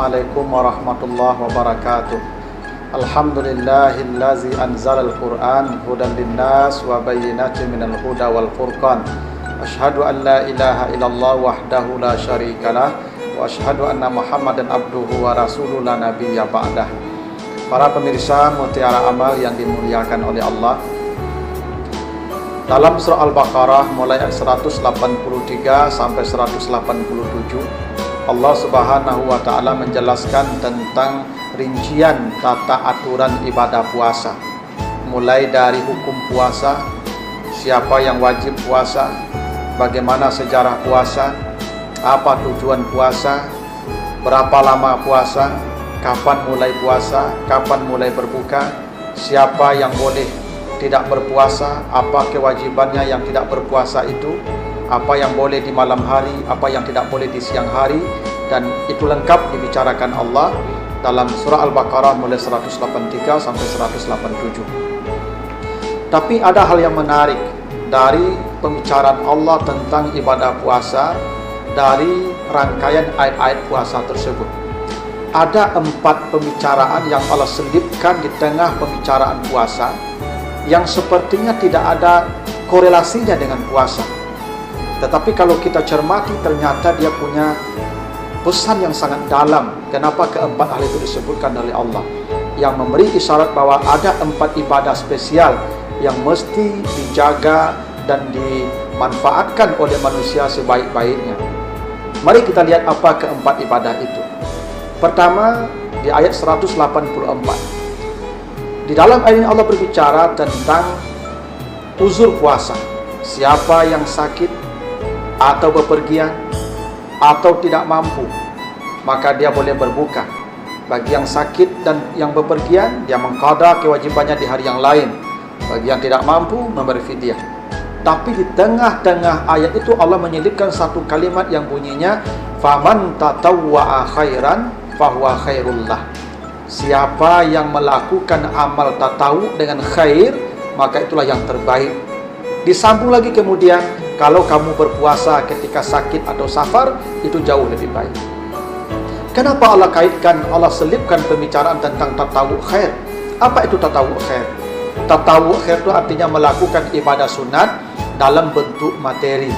Assalamualaikum warahmatullahi wabarakatuh. Alhamdulillahillazi anzalal Qur'an hudan linnas wa bayyinatin minal huda wal furqan. Asyhadu an la ilaha illallah wahdahu la syarikalah wa asyhadu anna Muhammadan abduhu wa rasuluhu la nabiyya ba'dah. Para pemirsa Mutiara Amal yang dimuliakan oleh Allah, dalam surah Al-Baqarah mulai ayat 183 sampai 187, Allah Subhanahu wa Ta'ala menjelaskan tentang rincian tata aturan ibadah puasa, mulai dari hukum puasa, siapa yang wajib puasa, bagaimana sejarah puasa, apa tujuan puasa, berapa lama puasa, kapan mulai puasa, kapan mulai berbuka, siapa yang boleh tidak berpuasa, apa kewajibannya yang tidak berpuasa itu, apa yang boleh di malam hari, apa yang tidak boleh di siang hari, dan itu lengkap dibicarakan Allah dalam surah Al-Baqarah mulai 183 sampai 187. Tapi ada hal yang menarik dari pembicaraan Allah tentang ibadah puasa dari rangkaian ayat-ayat puasa tersebut. Ada 4 pembicaraan yang Allah selipkan di tengah pembicaraan puasa yang sepertinya tidak ada korelasinya dengan puasa. Tetapi kalau kita cermati, ternyata dia punya pesan yang sangat dalam. Kenapa keempat hal itu disebutkan oleh Allah, yang memberi isyarat bahwa ada 4 ibadah spesial yang mesti dijaga dan dimanfaatkan oleh manusia sebaik-baiknya. Mari kita lihat apa keempat ibadah itu. Pertama, di ayat 184. Di dalam ayat ini Allah berbicara tentang uzur puasa. Siapa yang sakit atau bepergian atau tidak mampu, maka dia boleh berbuka. Bagi yang sakit dan yang bepergian, dia mengqada kewajibannya di hari yang lain. Bagi yang tidak mampu, memberi fidyah. Tapi di tengah-tengah ayat itu Allah menyelipkan satu kalimat yang bunyinya faman tatawwa'a khairan fahuwa khairullah. Siapa yang melakukan amal tatawu dengan khair, maka itulah yang terbaik. Disambung lagi kemudian, kalau kamu berpuasa ketika sakit atau safar, itu jauh lebih baik. Kenapa Allah kaitkan, Allah selipkan pembicaraan tentang tatawu khair? Apa itu tatawu khair? Tatawu khair itu artinya melakukan ibadah sunat dalam bentuk materi.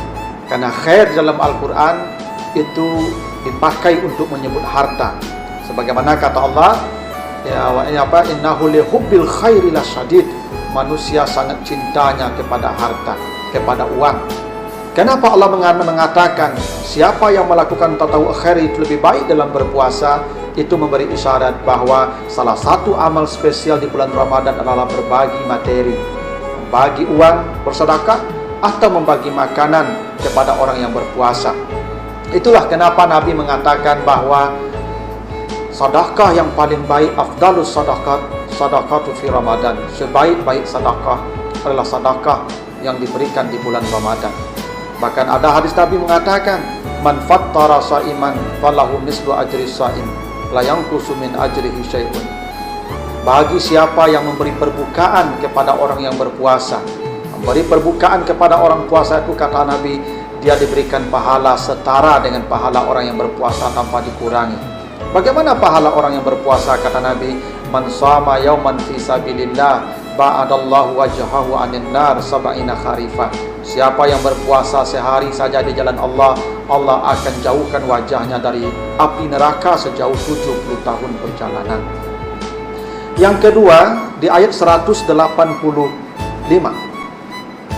Karena khair dalam Al-Quran itu dipakai untuk menyebut harta. Sebagaimana kata Allah, innahu lihubbil khairi lasyadid. Manusia sangat cintanya kepada harta, kepada uang. Kenapa Allah mengatakan siapa yang melakukan tatawu khair itu lebih baik dalam berpuasa? Itu memberi isyarat bahwa salah satu amal spesial di bulan Ramadan adalah berbagi materi, membagi uang, bersedekah, atau membagi makanan kepada orang yang berpuasa. Itulah kenapa Nabi mengatakan bahwa sedekah yang paling baik, afdalus sadaqatu fi Ramadan. Sebaik-baik sedekah adalah sedekah yang diberikan di bulan Ramadan. Bahkan ada hadis Nabi mengatakan, man fattara sa'iman falahu mislu ajri sha'im la yanqusu min ajrihi syai'un. Bagi siapa yang memberi perbukaan kepada orang yang berpuasa, memberi perbukaan kepada orang puasa itu, kata Nabi, dia diberikan pahala setara dengan pahala orang yang berpuasa tanpa dikurangi. Bagaimana pahala orang yang berpuasa? Kata Nabi, man shama yauman fi sabilillah ba'adallahu wajhahu 'anil nar sab'ina kharifah. Siapa yang berpuasa sehari saja di jalan Allah, Allah akan jauhkan wajahnya dari api neraka sejauh 70 tahun perjalanan. Yang kedua, di ayat 185.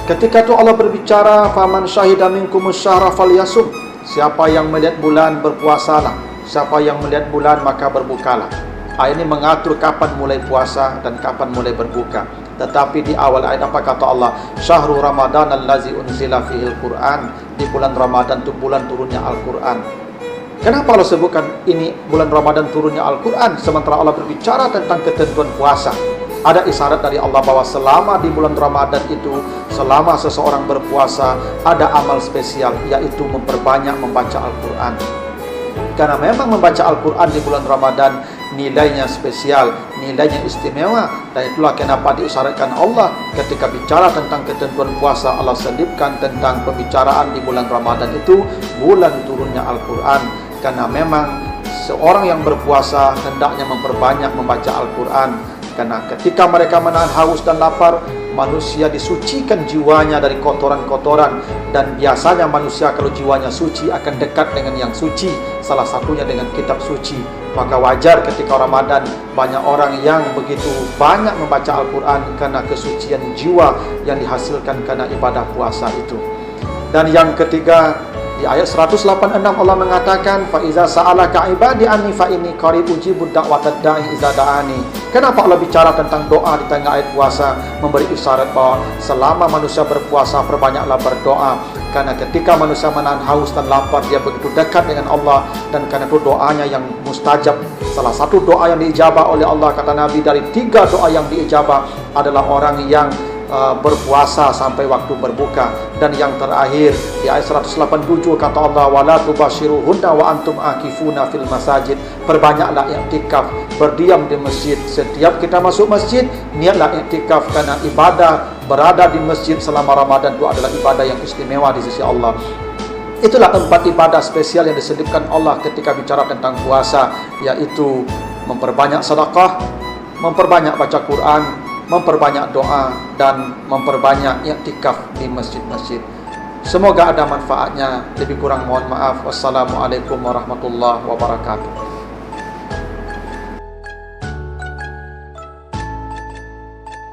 Ketika itu Allah berbicara, faman syahida minkumus syahra falyasum. Siapa yang melihat bulan, berpuasalah. Siapa yang melihat bulan, maka berbukalah. Ayat ini mengatur kapan mulai puasa dan kapan mulai berbuka. Tetapi di awal ayat apa kata Allah? Syahrul Ramadan allazi unzila fihil Qur'an. Di bulan Ramadan itu bulan turunnya Al-Quran. Kenapa Allah sebutkan ini bulan Ramadan turunnya Al-Quran, sementara Allah berbicara tentang ketentuan puasa? Ada isyarat dari Allah bahwa selama di bulan Ramadan itu, selama seseorang berpuasa, ada amal spesial, yaitu memperbanyak membaca Al-Quran. Karena memang membaca Al-Quran di bulan Ramadan nilainya spesial, nilainya istimewa. Dan itulah kenapa diisyaratkan Allah ketika bicara tentang ketentuan puasa, Allah selipkan tentang pembicaraan di bulan Ramadan itu bulan turunnya Al-Quran. Karena memang seorang yang berpuasa hendaknya memperbanyak membaca Al-Quran, karena ketika mereka menahan haus dan lapar, manusia disucikan jiwanya dari kotoran-kotoran. Dan biasanya manusia kalau jiwanya suci akan dekat dengan yang suci, salah satunya dengan kitab suci. Maka wajar ketika Ramadan banyak orang yang begitu banyak membaca Al-Quran, karena kesucian jiwa yang dihasilkan karena ibadah puasa itu. Dan yang ketiga, di ayat 186 Allah mengatakan, fa iza sa'alaka ibadi anni fa inni qarib ujibu da'watad da'i iza da'ani. Kenapa Allah bicara tentang doa di tengah ayat puasa? Memberi isyarat bahwa selama manusia berpuasa, perbanyaklah berdoa. Karena ketika manusia menahan haus dan lapar, dia begitu dekat dengan Allah. Dan karena itu doanya yang mustajab. Salah satu doa yang diijabah oleh Allah, kata Nabi, dari 3 doa yang diijabah adalah orang yang berpuasa sampai waktu berbuka. Dan yang terakhir di ayat 187 kata Allah, wala tubashiruhunna wa antum akifuna fil masajid. Perbanyaklah i'tikaf, berdiam di masjid. Setiap kita masuk masjid, niatlah i'tikaf, karena ibadah berada di masjid selama Ramadan itu adalah ibadah yang istimewa di sisi Allah. Itulah 4 ibadah spesial yang diselipkan Allah ketika bicara tentang puasa, yaitu memperbanyak sedekah, memperbanyak baca Quran, memperbanyak doa, dan memperbanyak i'tikaf di masjid-masjid. Semoga ada manfaatnya. Lebih kurang mohon maaf. Wassalamualaikum warahmatullahi wabarakatuh.